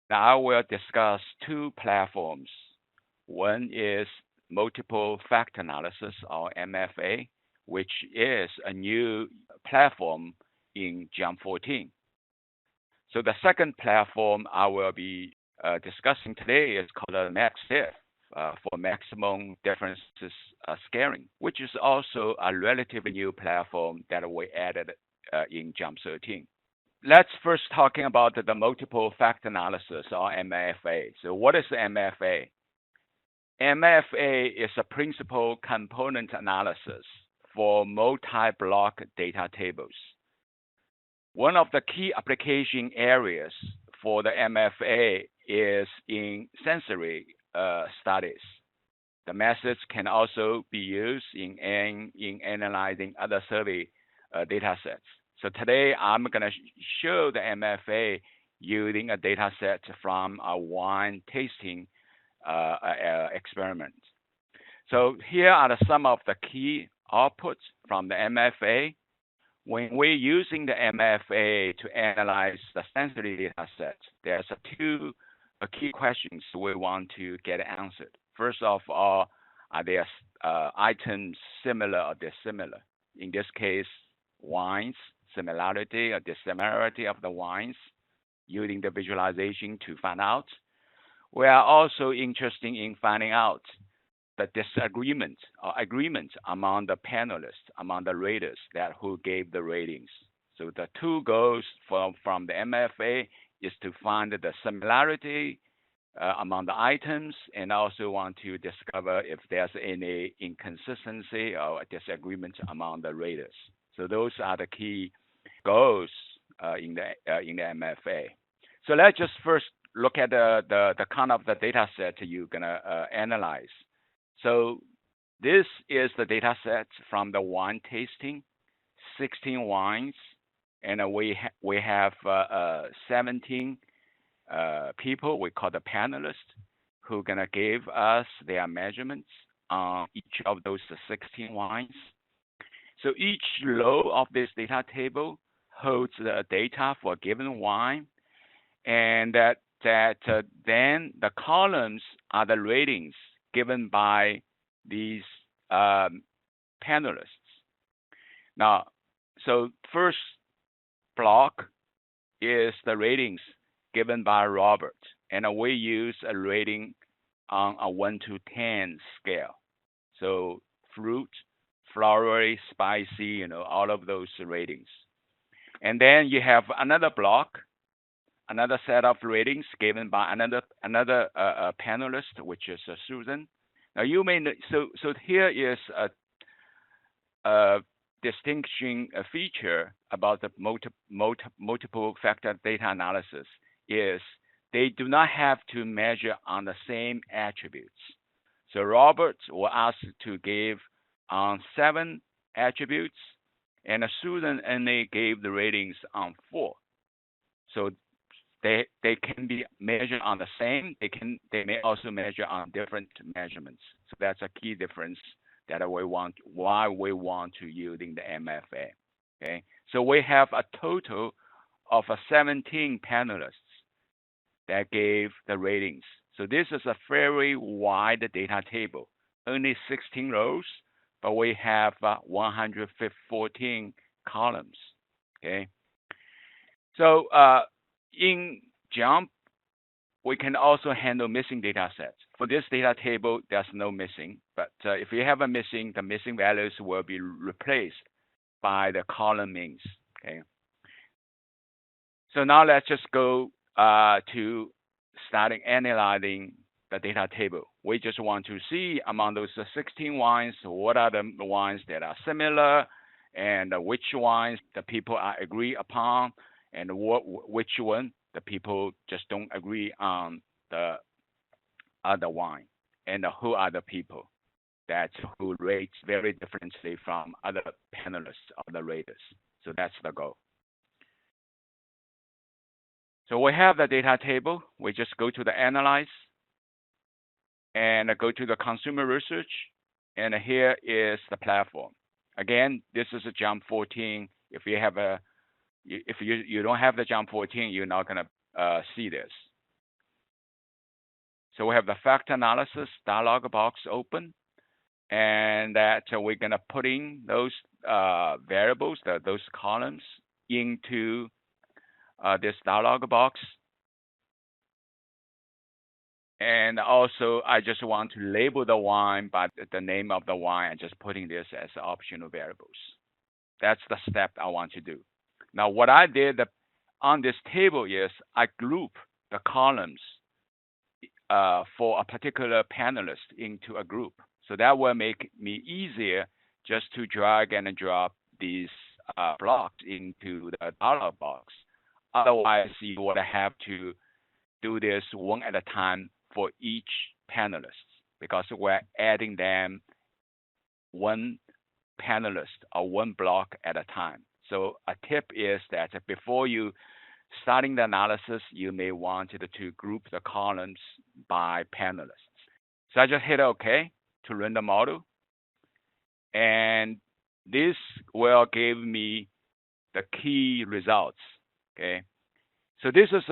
Now I will discuss two platforms. One is multiple factor analysis, or MFA, which is a new platform in JMP 14. So the second platform I will be discussing today is called MaxDiff for maximum differences scaling, which is also a relatively new platform that we added in JMP 13. Let's first talking about the multiple factor analysis, or MFA. So what is MFA? MFA is a principal component analysis for multi-block data tables. One of the key application areas for the MFA is in sensory studies. The methods can also be used in analyzing other survey data sets. So today I'm going to show the MFA using a data set from a wine tasting experiment. So here are some of the key outputs from the MFA. When we're using the MFA to analyze the sensory data set, there's two key questions we want to get answered. First of all, are there items similar or dissimilar? In this case, wines, similarity or dissimilarity of the wines, using the visualization to find out. We are also interested in finding out the disagreement or agreement among the panelists, among the raters that who gave the ratings. So the two goals from the MFA is to find the similarity among the items, and also want to discover if there's any inconsistency or disagreement among the raters. So those are the key goals in the MFA. So let's just first look at the kind of the data set you're gonna analyze. So this is the data set from the wine tasting, 16 wines, and we have 17 people we call the panelists who gonna give us their measurements on each of those 16 wines. So each row of this data table holds the data for a given wine, and that then the columns are the ratings given by these panelists. Now, so first block is the ratings given by Robert, and we use a rating on a 1 to 10 scale. So fruit, flowery, spicy, all of those ratings. And then you have another block, another set of ratings given by another panelist, which is Susan. Now you may so here is a distinction feature about the multiple factor data analysis is they do not have to measure on the same attributes. So Robert was asked to give on 7 attributes, and Susan only gave the ratings on 4. So they can be measured on the same. They may also measure on different measurements. So that's a key difference that why we want to using the MFA. Okay, so we have a total of 17 panelists that gave the ratings. So this is a very wide data table, only 16 rows, but we have 114 columns. Okay, so in JMP, we can also handle missing data sets. For this data table, there's no missing, but if you have a missing, the missing values will be replaced by the column means. Okay. So now let's just go to starting analyzing the data table. We just want to see among those 16 wines, what are the wines that are similar, and which wines the people are agree upon, and which one the people just don't agree on the other wine, and who are the people that who rates very differently from other panelists or the raters. So that's the goal. So we have the data table. We just go to the analyze and go to the consumer research, and here is the platform. Again, this is a JMP 14. If you have you don't have the JMP 14, you're not gonna see this. So we have the factor analysis dialog box open, and that we're going to put in those variables, those columns, into this dialog box. And also, I just want to label the wine by the name of the wine and just putting this as optional variables. That's the step I want to do. Now, what I did on this table is I group the columns for a particular panelist into a group. So that will make me easier just to drag and drop these blocks into the dialog box. Otherwise, you would have to do this one at a time for each panelist, because we're adding them one panelist or one block at a time. So a tip is that before you starting the analysis, you may want to group the columns by panelists. So I just hit OK to run the model. And this will give me the key results. Okay. So this is,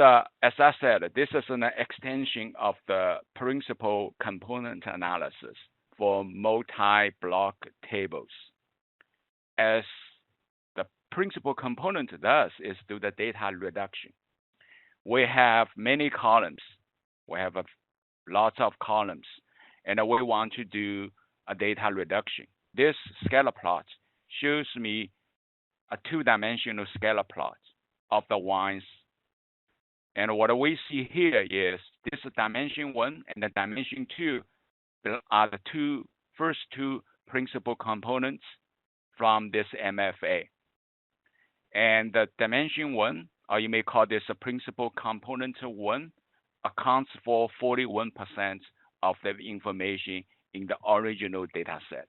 as I said, this is an extension of the principal component analysis for multi-block tables. As the principal component does is do the data reduction. We have many columns. We have lots of columns, and we want to do a data reduction. This scalar plot shows me a two-dimensional scalar plot of the wines. And what we see here is this dimension 1 and the dimension 2 are the first two principal components from this MFA. And the dimension 1, or you may call this a principal component 1, accounts for 41% of the information in the original data set.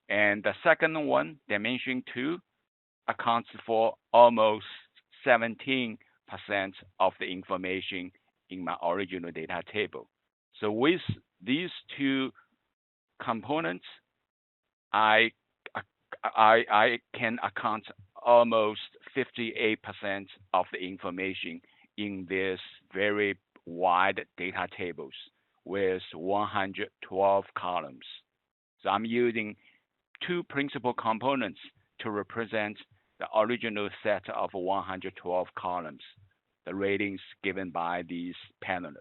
And the second one, dimension 2, accounts for almost 17% of the information in my original data table. So with these two components, I can account almost 58% of the information in this very wide data tables with 112 columns. So I'm using two principal components to represent the original set of 112 columns, the ratings given by these panelists.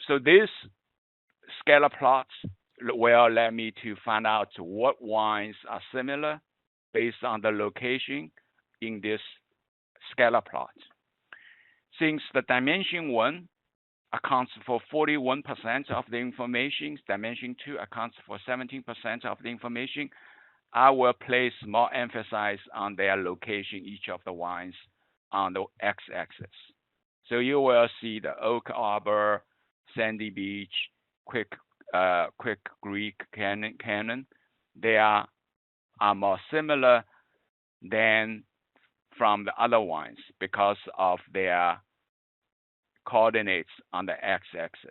So this scalar plots will let me to find out what wines are similar based on the location in this scalar plot. Since the dimension 1 accounts for 41% of the information, dimension 2 accounts for 17% of the information, I will place more emphasis on their location, each of the wines, on the x-axis. So you will see the Oak Arbor, Sandy Beach, Quick Creek Canyon. They are more similar than from the other wines because of their coordinates on the x-axis.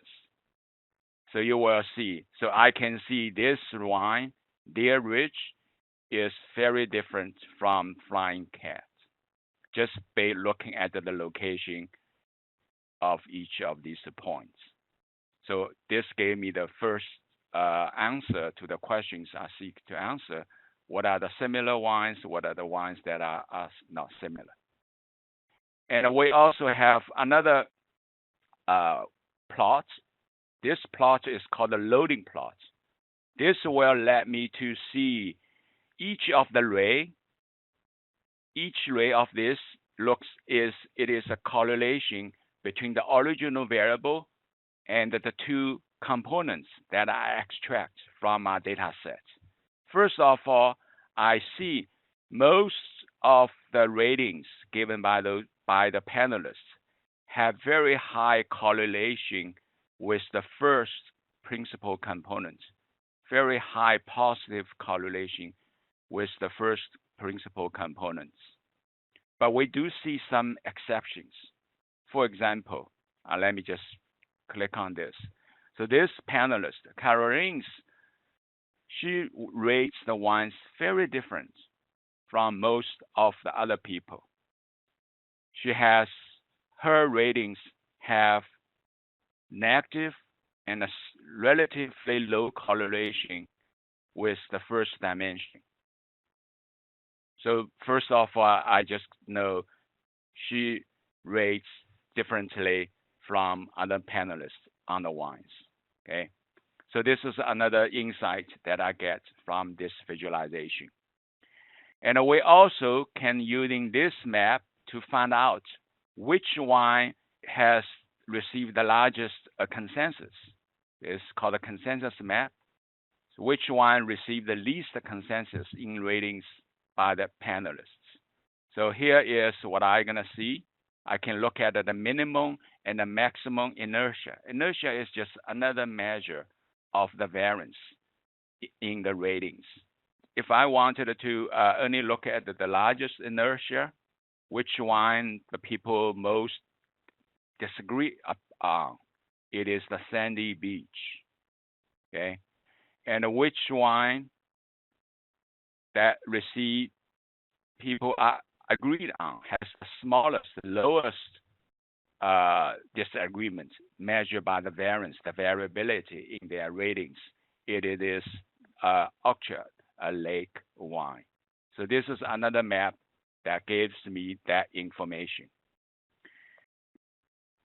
So you will see. So I can see this wine, Deer Ridge, is very different from Flying Cat, just by looking at the location of each of these points. So this gave me the first answer to the questions I seek to answer. What are the similar wines? What are the wines that are not similar? And we also have another plot. This plot is called the loading plot. This will let me to see each of the ray. Each ray of this it is a correlation between the original variable and the two components that I extract from our data set. First of all, I see most of the ratings given by the panelists have very high correlation with the first principal component, very high positive correlation with the first principal components. But we do see some exceptions. For example, let me just click on this. So this panelist, Carolines, she rates the wines very different from most of the other people. Her ratings have negative and a relatively low correlation with the first dimension. So first of all, I just know she rates differently from other panelists on the wines. Okay, so this is another insight that I get from this visualization. And we also can using this map to find out which wine has received the largest consensus. It's called a consensus map. So which wine received the least consensus in ratings by the panelists. So here is what I'm going to see. I can look at the minimum and the maximum inertia. Inertia is just another measure of the variance in the ratings. If I wanted to only look at the largest inertia, which wine the people most disagree on, it is the Sandy Beach. Okay, and which wine that received people are agreed on has the smallest, lowest disagreement measured by the variance, the variability in their ratings. It is Orchard Lake wine. So this is another map that gives me that information.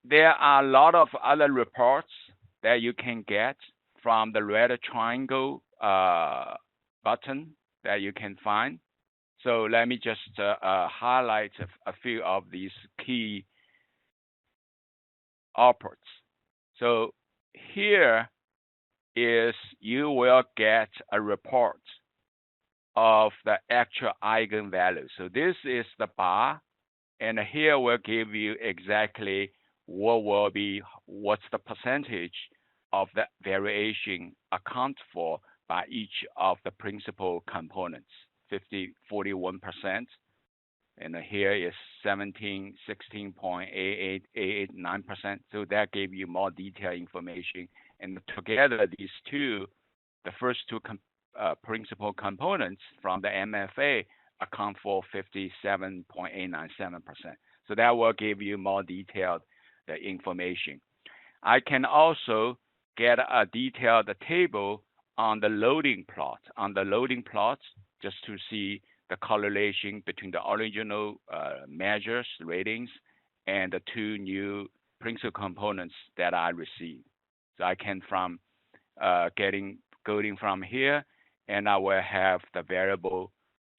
There are a lot of other reports that you can get from the red triangle button that you can find. So let me just highlight a few of these key outputs. So here is you will get a report of the actual eigenvalue. So this is the bar, and here will give you exactly what's the percentage of the variation account for by each of the principal components. 41%, and here is 16.8889%. So that gave you more detailed information. And together, these two, the first two principal components from the MFA account for 57.897%. So that will give you more detailed information. I can also get a detailed table on the loading plot. On the loading plots, just to see the correlation between the original measures, ratings, and the two new principal components that I received. So I can from going from here, and I will have the variable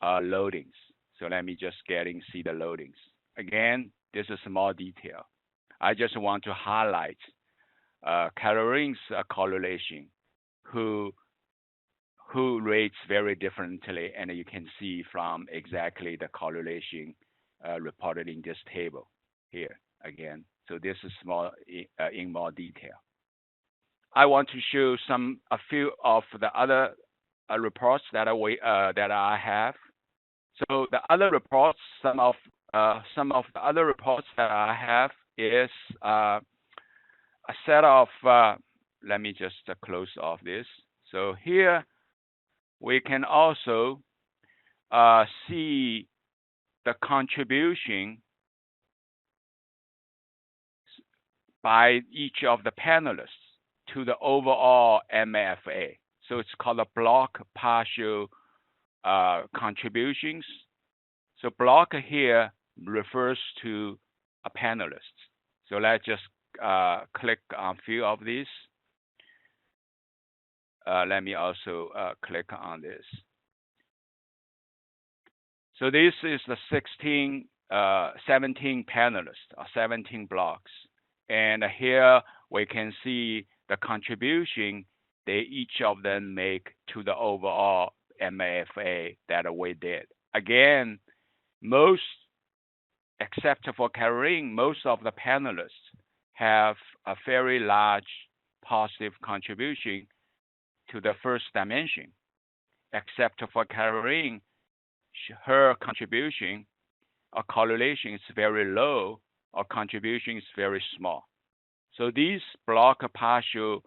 loadings. So let me just see the loadings. Again, this is more detail. I just want to highlight Caroline's correlation, who rates very differently, and you can see from exactly the correlation reported in this table here again. So this is more in more detail. I want to show a few of the other reports that I have. So the other reports, some of the other reports that I have is a set of. Let me just close off this. So here we can also see the contribution by each of the panelists to the overall MFA. So it's called a block partial contributions. So block here refers to a panelist. So let's just click on a few of these. Let me also click on this. So this is the 17 panelists, or 17 blocks. And here we can see the contribution they each of them make to the overall MFA that we did. Again, except for Caroline, most of the panelists have a very large positive contribution to the first dimension. Except for Caroline, her contribution or correlation is very low, or contribution is very small. So these block partial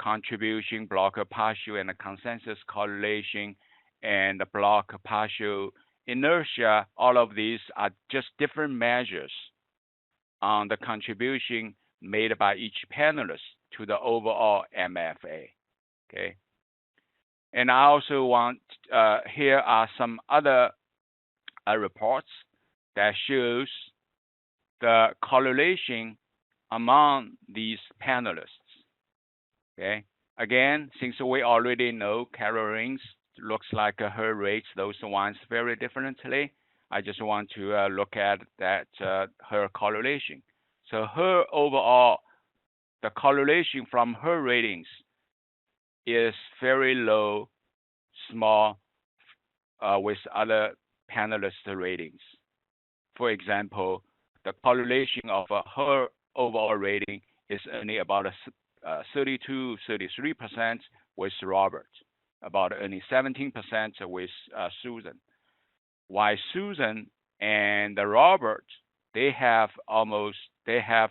contribution, block partial and the consensus correlation, and the block partial inertia, all of these are just different measures on the contribution made by each panelist to the overall MFA. Okay. And I also want, here are some other reports that shows the correlation among these panelists. Okay. Again, since we already know Carol rings looks like her rates, those ones very differently. I just want to look at that her correlation. So her overall, the correlation from her ratings is very low, small, with other panelist ratings. For example, the correlation of her overall rating is only about 32, 33% with Robert, about only 17% with Susan. While Susan and Robert, they have 72%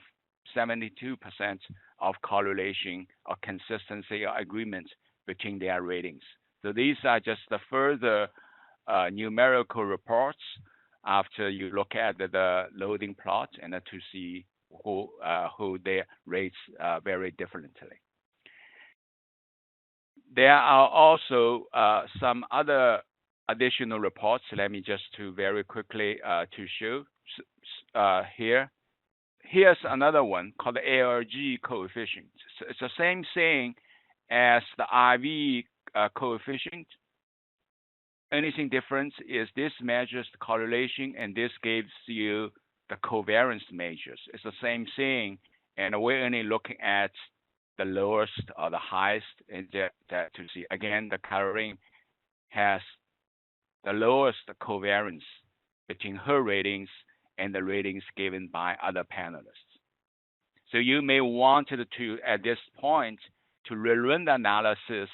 of correlation or consistency or agreement between their ratings. So these are just the further numerical reports after you look at the loading plot and to see who their rates very differently. There are also some other additional reports. Let me just to very quickly to show here. Here's another one called the ALG coefficient. So it's the same thing as the IV coefficient. Anything different is this measures the correlation and this gives you the covariance measures. It's the same thing, and we're only looking at the lowest or the highest, and that to see again the Carol ring has the lowest covariance between her ratings and the ratings given by other panelists. So you may want to at this point to rerun the analysis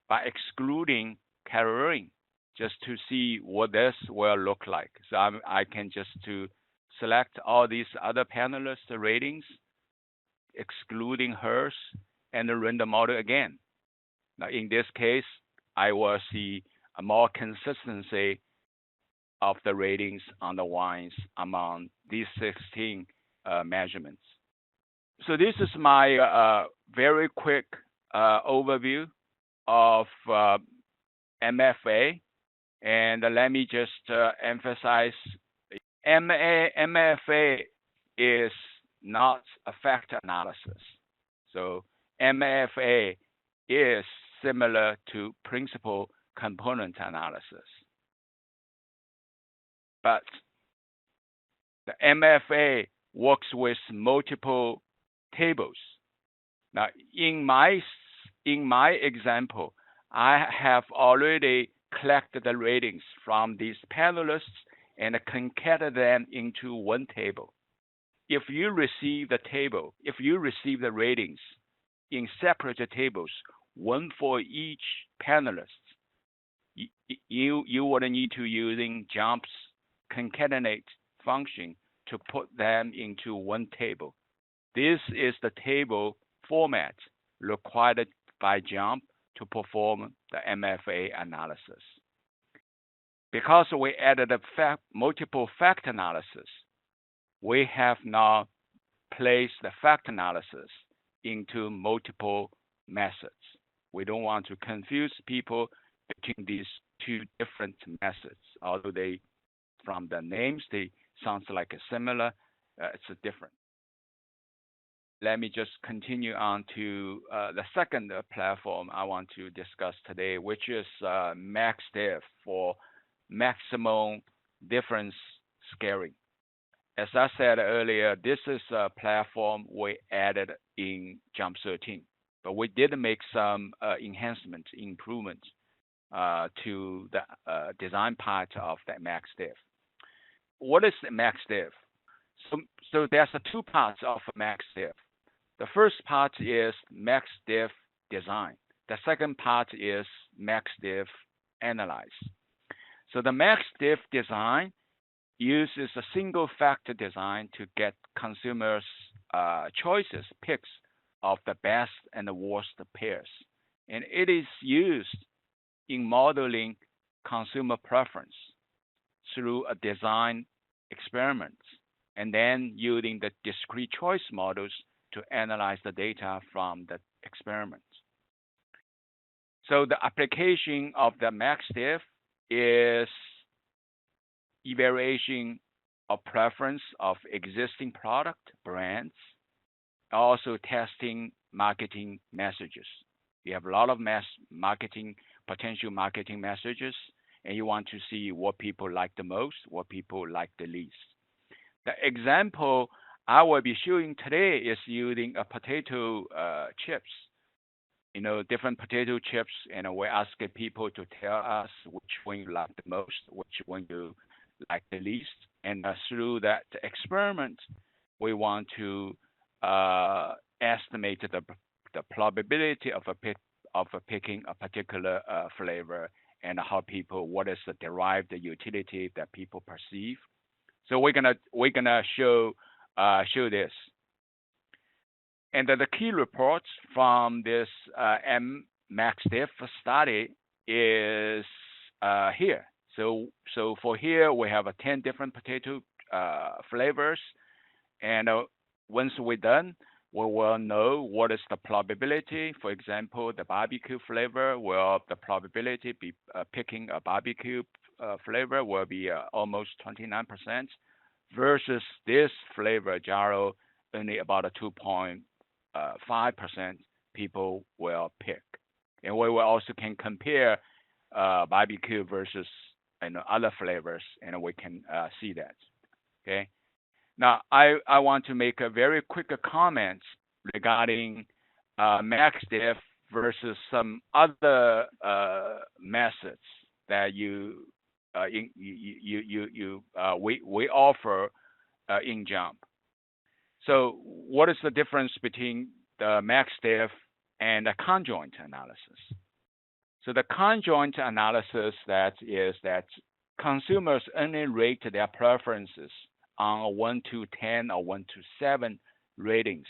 by excluding Carol ring, just to see what this will look like. So I can just to select all these other panelists' ratings, excluding hers, and run the model again. Now, in this case, I will see a more consistency of the ratings on the wines among these 16 measurements. So this is my very quick overview of MFA. And let me just emphasize, MFA is not a factor analysis. So MFA is similar to principal component analysis. But the MFA works with multiple tables. Now, in my example, I have already collected the ratings from these panelists and concatenated them into one table. If you receive the table, if you receive the ratings in separate tables, one for each panelist, you would need to using JMP's concatenate function to put them into one table. This is the table format required by JMP to perform the MFA analysis. Because we added a multiple factor analysis, we have now placed the factor analysis into multiple methods. We don't want to confuse people between these two different methods, although they, from the names, they sound like a similar, it's a different. Let me just continue on to the second platform I want to discuss today, which is MaxDiff for maximum difference scaling. As I said earlier, this is a platform we added in JMP 13, but we did make some enhancements, improvements to the design part of that MaxDiff. What is MaxDiff? So there's two parts of MaxDiff. The first part is MaxDiff design. The second part is MaxDiff analyze. So the MaxDiff design uses a single factor design to get consumers' choices, picks of the best and the worst pairs. And it is used in modeling consumer preference through a design experiment, and then using the discrete choice models to analyze the data from the experiment. So the application of the MaxDiff is evaluation of preference of existing product brands, also testing marketing messages. You have a lot of potential marketing messages, and you want to see what people like the most, what people like the least. The example I will be showing today is using a potato chips. Different potato chips, and we're asking people to tell us which one you like the most, which one you like the least. And through that experiment, we want to estimate the probability of picking a particular flavor and what is the derived utility that people perceive. So we're gonna show this. And the key reports from this MaxDiff study is here. So for here we have 10 different potato flavors, and once we're done, we will know what is the probability. For example, the barbecue flavor the probability be picking a barbecue flavor will be almost 29%, versus this flavor gyro only about a 2.5% people will pick. And we will also can compare barbecue versus other flavors, and we can see that. Okay. Now I want to make a very quick comment regarding MaxDiff versus some other methods that we offer in JMP. So what is the difference between the MaxDiff and the conjoint analysis? So the conjoint analysis that consumers only rate their preferences on a 1 to 10 or 1 to 7 ratings.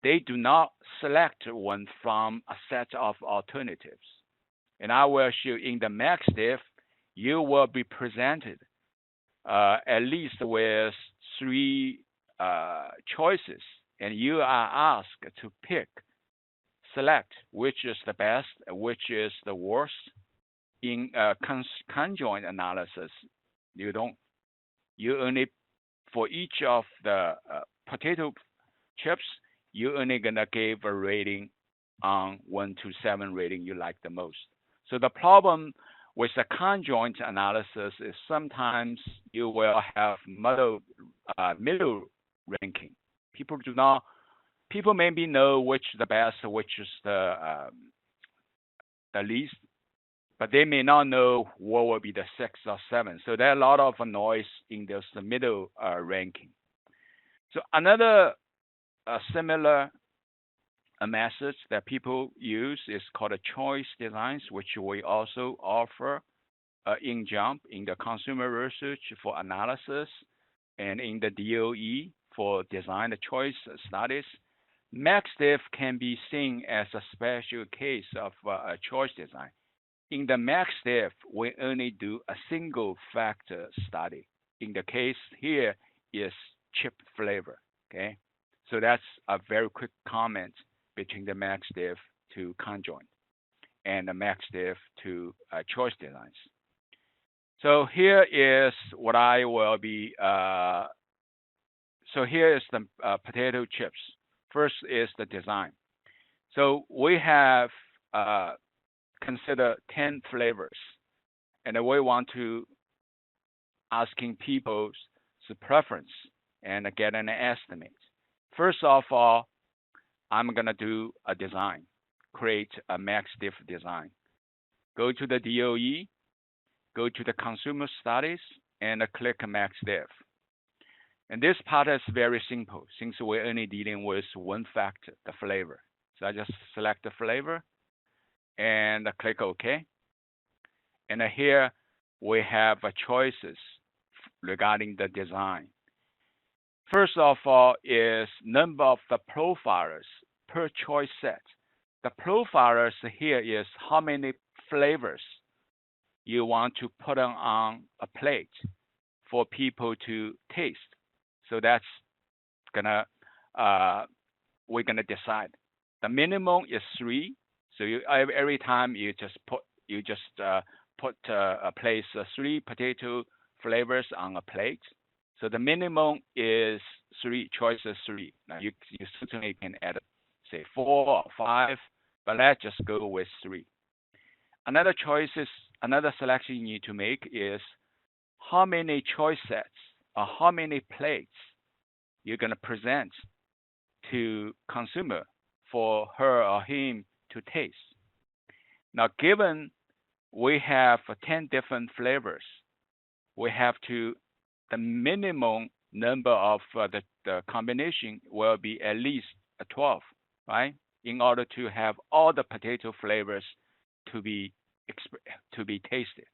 They do not select one from a set of alternatives. And I will show in the MaxDiff, you will be presented at least with 3 choices, and you are asked to select which is the best, which is the worst. In conjoint analysis, you only, for each of the potato chips, you only gonna give a rating on 1 to 7 rating you like the most. So the problem with the conjoint analysis is sometimes you will have middle ranking. People maybe know which is the best, which is the least, but they may not know what will be the 6 or 7. So there are a lot of noise in this middle ranking. So another similar method that people use is called a choice designs, which we also offer in JMP, in the consumer research for analysis, and in the DOE for design choice studies. MaxDiff can be seen as a special case of a choice design. In the MaxDiff, we only do a single factor study. In the case here is chip flavor. Okay, so that's a very quick comment between the MaxDiff to conjoint and the MaxDiff to choice designs. So here is what I will be. So here is the potato chips. First is the design. So we have consider 10 flavors, and we want to asking people's preference and get an estimate. First of all, I'm gonna do a design, create a MaxDiff design. Go to the DOE, go to the consumer studies, and click MaxDiff. And this part is very simple since we're only dealing with one factor, the flavor. So I just select the flavor and click OK. And here we have choices regarding the design. First of all is number of the profilers per choice set. The profilers here is how many flavors you want to put on a plate for people to taste. So that's gonna we're gonna decide. The minimum is 3. So you every time you just place 3 potato flavors on a plate. So the minimum is 3. Choice is 3. Now you certainly can add say 4 or 5, but let's just go with 3. Another selection you need to make is how many choice sets or how many plates you're going to present to consumer for her or him to taste. Now, given we have 10 different flavors, we have the minimum number of the combination will be at least 12, right? In order to have all the potato flavors to be tasted.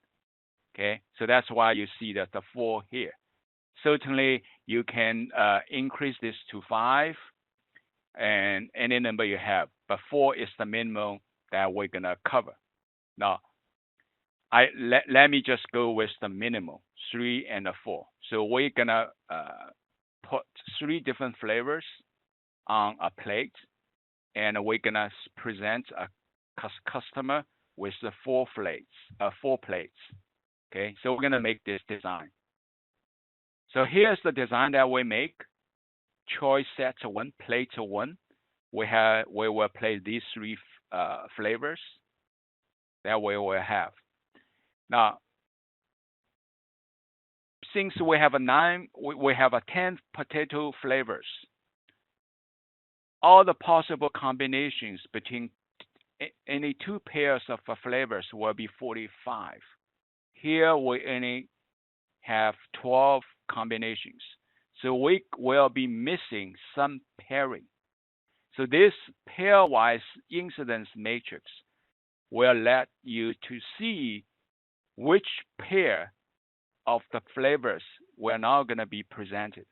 Okay, so that's why you see that the 4 here. Certainly, you can increase this to 5 and any number you have, but 4 is the minimum that we're gonna cover. Now, let me just go with the minimum, 3 and 4. So we're gonna put 3 different flavors on a plate, and we're gonna present a customer with the 4 plates. Okay, so we're gonna make this design. So here's the design that we make. Choice set 1, plate 1. We will place these 3 flavors that we will have. Now, since we have we have 10 potato flavors. All the possible combinations between any 2 pairs of flavors will be 45. Here we only have 12 combinations. So we will be missing some pairing. So this pairwise incidence matrix will let you to see which pair of the flavors were now going to be presented.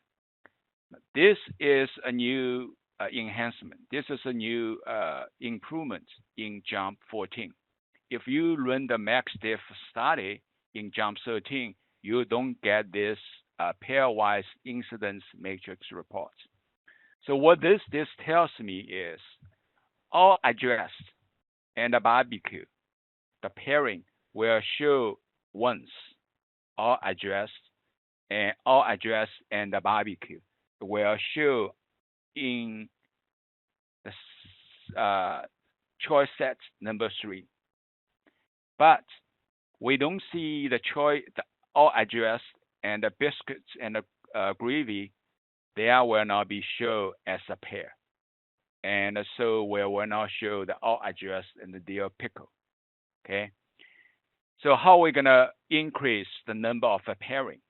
This is a new enhancement. This is a new improvement in JMP 14. If you run the MaxDiff study in JMP 13, you don't get this pairwise incidence matrix report. So what this tells me is all addressed and the barbecue, the pairing will show once. All addressed and the barbecue will show in the choice set number 3. But we don't see the all addressed and the biscuits and the gravy. They will not be shown as a pair. And so we will not show the all addressed and the dill pickle. Okay. So how are we gonna increase the number of a pairing?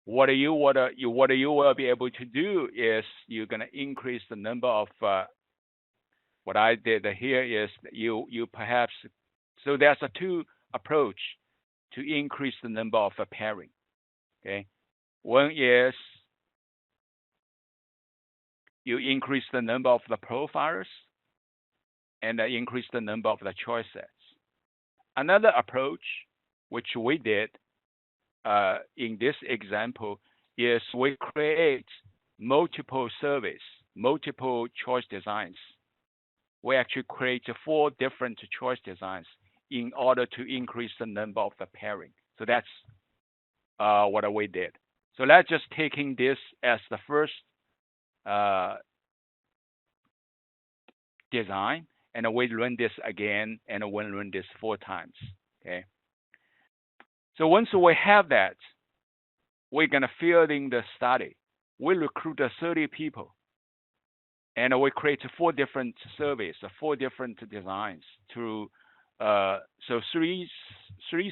What you will be able to do is you're gonna increase the number of what I did here is you perhaps, so there's a 2 approach to increase the number of a pairing. Okay, one is you increase the number of the profiles and increase the number of the choice sets. Another approach, which we did in this example, is we create multiple surveys, multiple choice designs. We actually create 4 different choice designs in order to increase the number of the pairing. So that's what we did. So let's just taking this as the first design, and we run this again, and we run this 4 times. Okay. So once we have that, we're gonna fill in the study. We recruit 30 people, and we create 4 different surveys, 4 different designs. So 3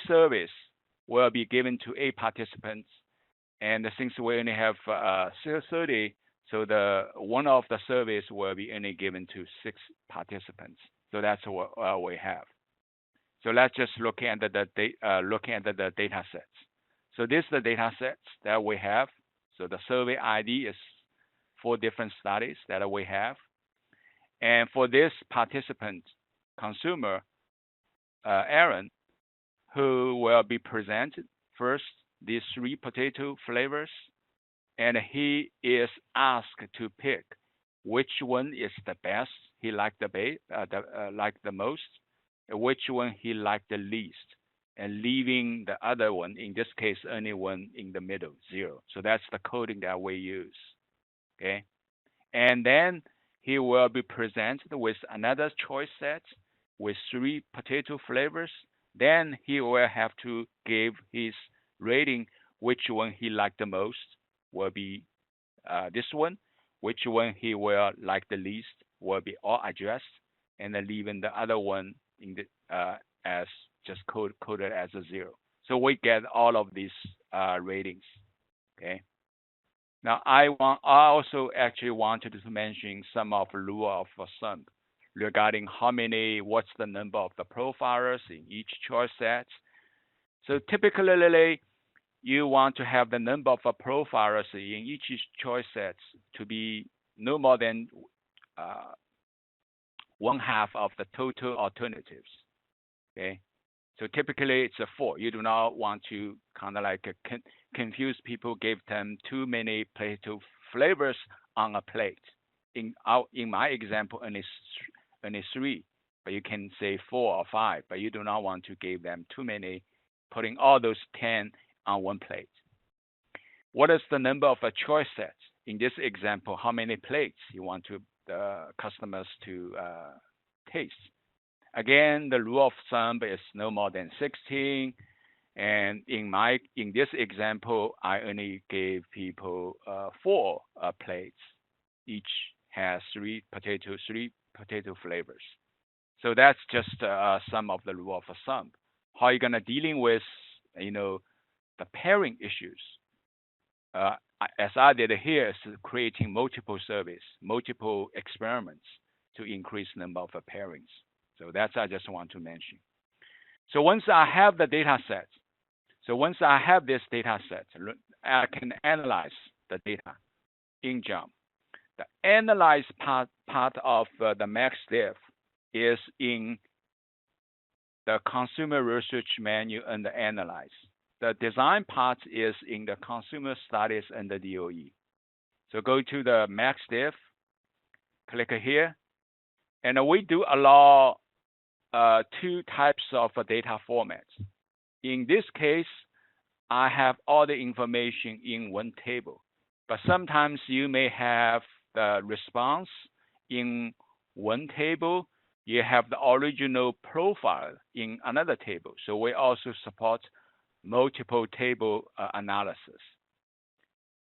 surveys will be given to 8 participants, and since we only have 30, so one of the surveys will be only given to 6 participants. So that's what we have. So let's just look at the data sets. So this is the data sets that we have. So the survey ID is 4 different studies that we have. And for this participant, consumer, Aaron, who will be presented first these 3 potato flavors, and he is asked to pick which one is the best, he liked liked the most, and which one he liked the least, and leaving the other one, in this case, only one in the middle, 0. So that's the coding that we use. Okay, and then he will be presented with another choice set with 3 potato flavors. Then he will have to give his rating, which one he liked the most will be this one, which one he will like the least will be all addressed, and then leaving the other one in the as just coded as a 0. So we get all of these ratings. Okay. Now I also actually wanted to mention some of the rule of thumb regarding what's the number of the profilers in each choice set. So typically, you want to have the number of profilers in each choice sets to be no more than 1/2 of the total alternatives. Okay, so typically it's a 4. You do not want to kind of like confuse people, give them too many potato flavors on a plate. In my example, only 3, but you can say 4 or 5, but you do not want to give them too many, putting all those 10 on one plate. What is the number of a choice sets? In this example, how many plates you want the customers to taste? Again, the rule of thumb is no more than 16. And in this example, I only gave people 4 plates. Each has 3 potato flavors. So that's just some of the rule of thumb. How are you gonna dealing with the pairing issues? As I did here, is creating multiple surveys, multiple experiments to increase number of pairings. So that's I just want to mention. So once I have the data set, I can analyze the data in JMP. The analyze part of the MaxDiff is in the consumer research menu under analyze. The design part is in the consumer studies under DOE. So go to the MaxDiff, click here, and we do allow 2 types of data formats. In this case, I have all the information in one table, but sometimes you may have the response in one table. You have the original profile in another table. So we also support multiple table analysis.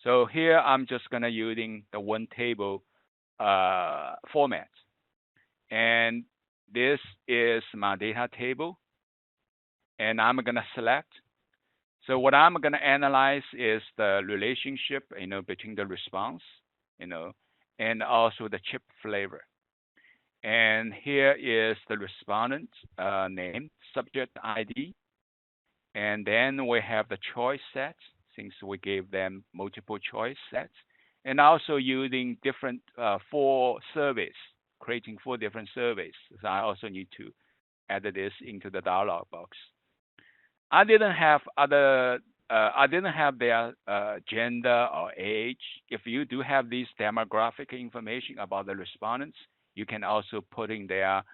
So here I'm just gonna using the one table format, and this is my data table, and I'm gonna select. So what I'm gonna analyze is the relationship, between the response, and also the chip flavor. And here is the respondent name, subject ID, and then we have the choice sets, since we gave them multiple choice sets, and also using different 4 surveys, creating 4 different surveys. So I also need to add this into the dialog box. I didn't have their gender or age. If you do have these demographic information about the respondents, you can also put in their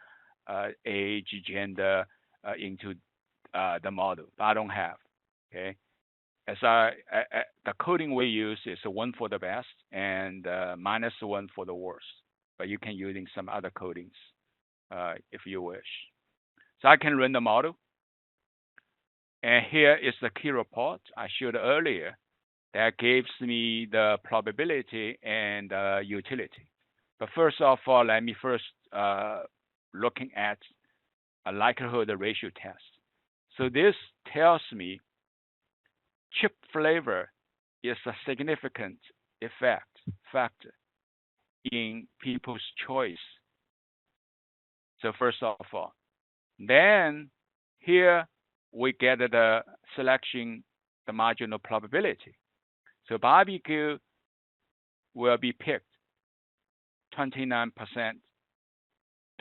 age, gender into the model. But I don't have. Okay, as the coding we use is 1 for the best and -1 for the worst. But you can using some other codings if you wish. So I can run the model. And here is the key report I showed earlier that gives me the probability and utility. But first of all, let me first looking at a likelihood ratio test. So this tells me chip flavor is a significant factor in people's choice. So first of all, then here we get the selection, the marginal probability. So barbecue will be picked 29%,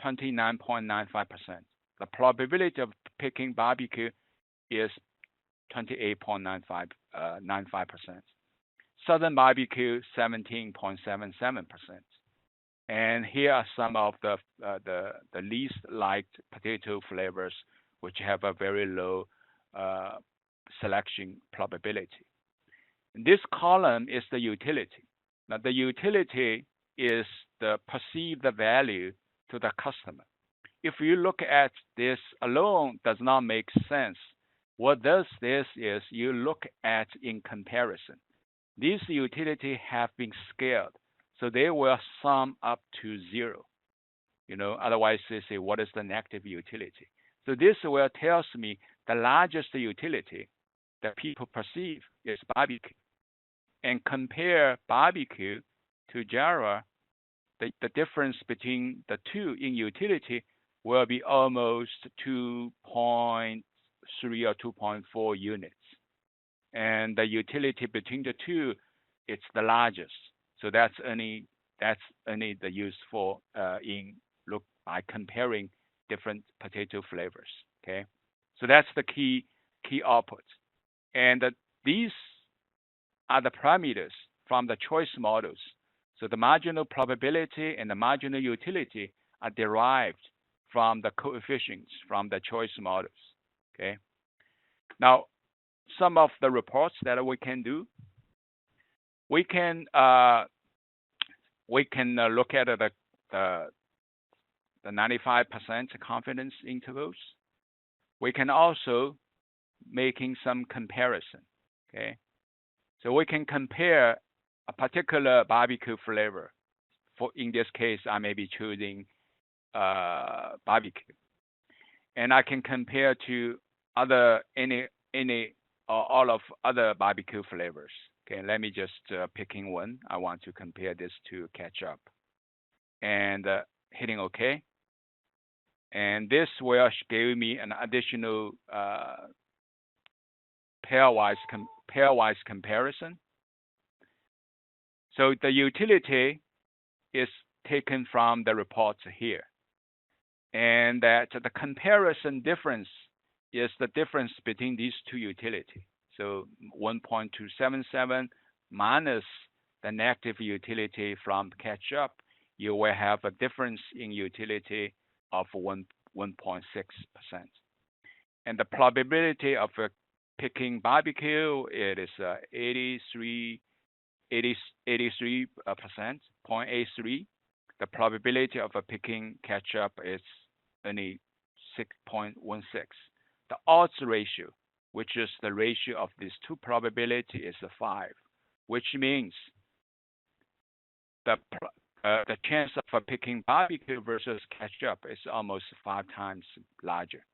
29.95%. The probability of picking barbecue is 28.95%. Southern barbecue, 17.77%. And here are some of the least liked potato flavors, which have a very low uh, selection probability. This column is the utility. Now, the utility is the perceived value to the customer. If you look at this alone, does not make sense. What does this is you look at in comparison. These utility have been scaled, so they will sum up to zero. Otherwise they say, what is the negative utility? So this will tells me the largest utility that people perceive is barbecue. And compare barbecue to Java, the difference between the two in utility will be almost 2.3 or 2.4 units. And the utility between the two, it's the largest. So that's only the useful in look by comparing different potato flavors. Okay, so that's the key output. And these are the parameters from the choice models. So the marginal probability and the marginal utility are derived from the coefficients from the choice models. Okay. Now, some of the reports that we can do, we can look at the 95% confidence intervals. We can also making some comparison. Okay, so we can compare a particular barbecue flavor. For in this case, I may be choosing barbecue, and I can compare to other any or all of other barbecue flavors. Okay, let me just picking one. I want to compare this to ketchup, and hitting OK. And this will give me an additional pairwise comparison. So the utility is taken from the reports here, and that the comparison difference is the difference between these two utility. So 1.277 minus the negative utility from ketchup, you will have a difference in utility of 1.6%. And the probability of picking barbecue, it is 83%, 0.83. The probability of picking ketchup is only 6.16. The odds ratio, which is the ratio of these two probability, is 5, which means the chance of picking barbecue versus ketchup is almost 5 times larger.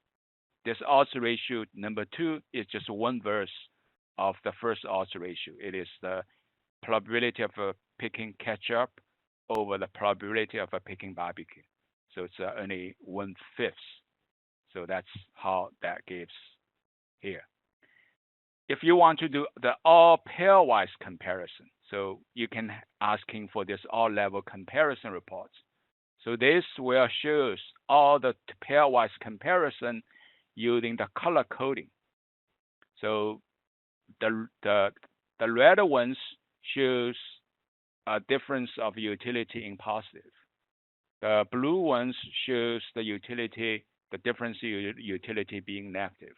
This odds ratio number 2 is just one verse of the first odds ratio. It is the probability of picking ketchup over the probability of picking barbecue. So it's only 1/5. So that's how that gives here. If you want to do the all pairwise comparison, so you can asking for this all level comparison reports. So this will shows all the pairwise comparison using the color coding. So the red ones shows a difference of utility in positive. The blue ones shows the utility, the difference in utility being negative.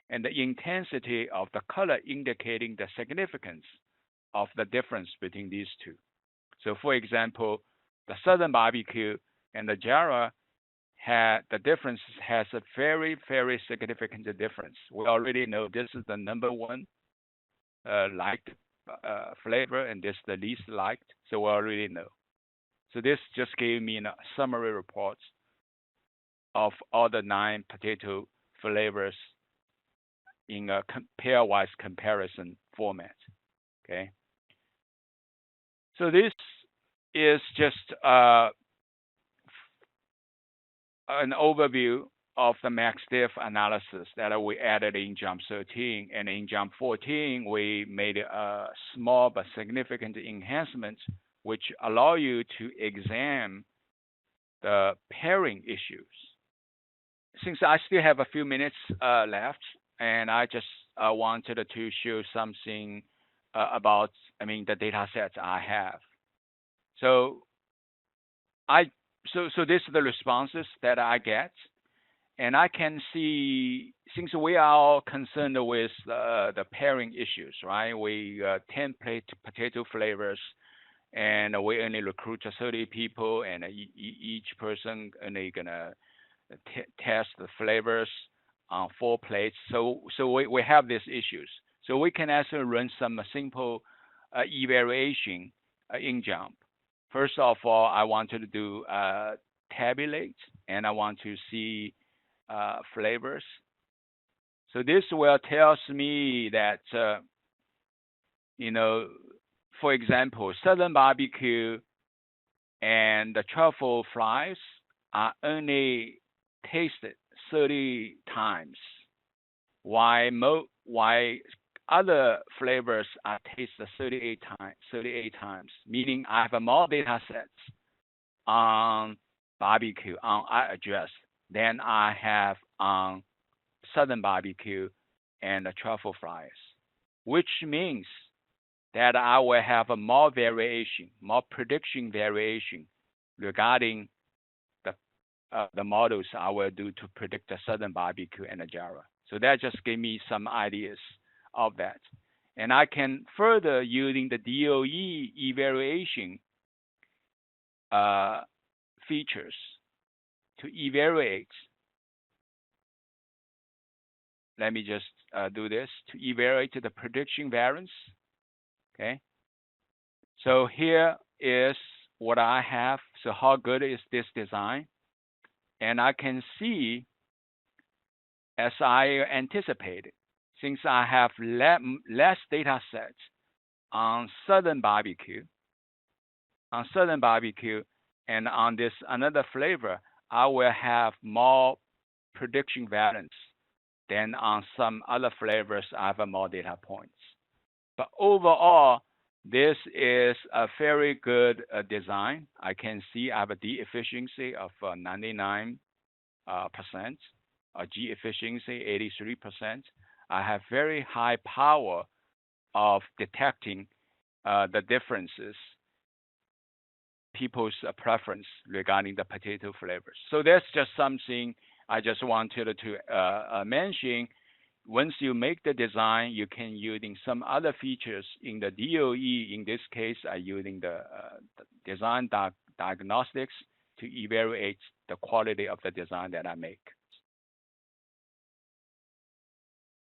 And the intensity of the color indicating the significance of the difference between these two. So for example, the Southern barbecue and the Java the difference has a very, very significant difference. We already know this is the number one liked flavor, and this is the least liked, so we already know. So this just gave me a summary report of all the 9 potato flavors in a pairwise comparison format. Okay. So this is just an overview of the MaxDiff analysis that we added in JMP 13. And in JMP 14, we made a small but significant enhancement, which allow you to examine the pairing issues. Since I still have a few minutes left, and I just wanted to show something about, the data sets I have. So So this is the responses that I get, and I can see, since we are concerned with the pairing issues, right? We 10 plate potato flavors, and we only recruit 30 people, and each person only gonna test the flavors on 4 plates. So we have these issues. So we can also run some simple evaluation in jump. First of all, I wanted to do tabulate, and I want to see flavors. So this will tells me that you know, for example, Southern barbecue and the truffle fries are only tasted 30 times, why other flavors are tasted 38 times, meaning I have more data sets on barbecue on address than I have on Southern barbecue and the truffle fries, which means that I will have a more variation, more prediction variation regarding the models I will do to predict the Southern barbecue and the Java. So that just gave me some ideas of that. And I can further using the DOE evaluation features to evaluate. Let me just do this to evaluate the prediction variance. Okay. So here is what I have. So how good is this design? And I can see, as I anticipated, since I have less data sets on Southern barbecue, and on this another flavor, I will have more prediction variance than on some other flavors. I have more data points. But overall, this is a very good design. I can see I have a D efficiency of 99%, a G efficiency 83%. I have very high power of detecting the differences, people's preference regarding the potato flavors. So that's just something I just wanted to mention. Once you make the design, you can using some other features in the DOE. In this case, I'm using the design diagnostics to evaluate the quality of the design that I make.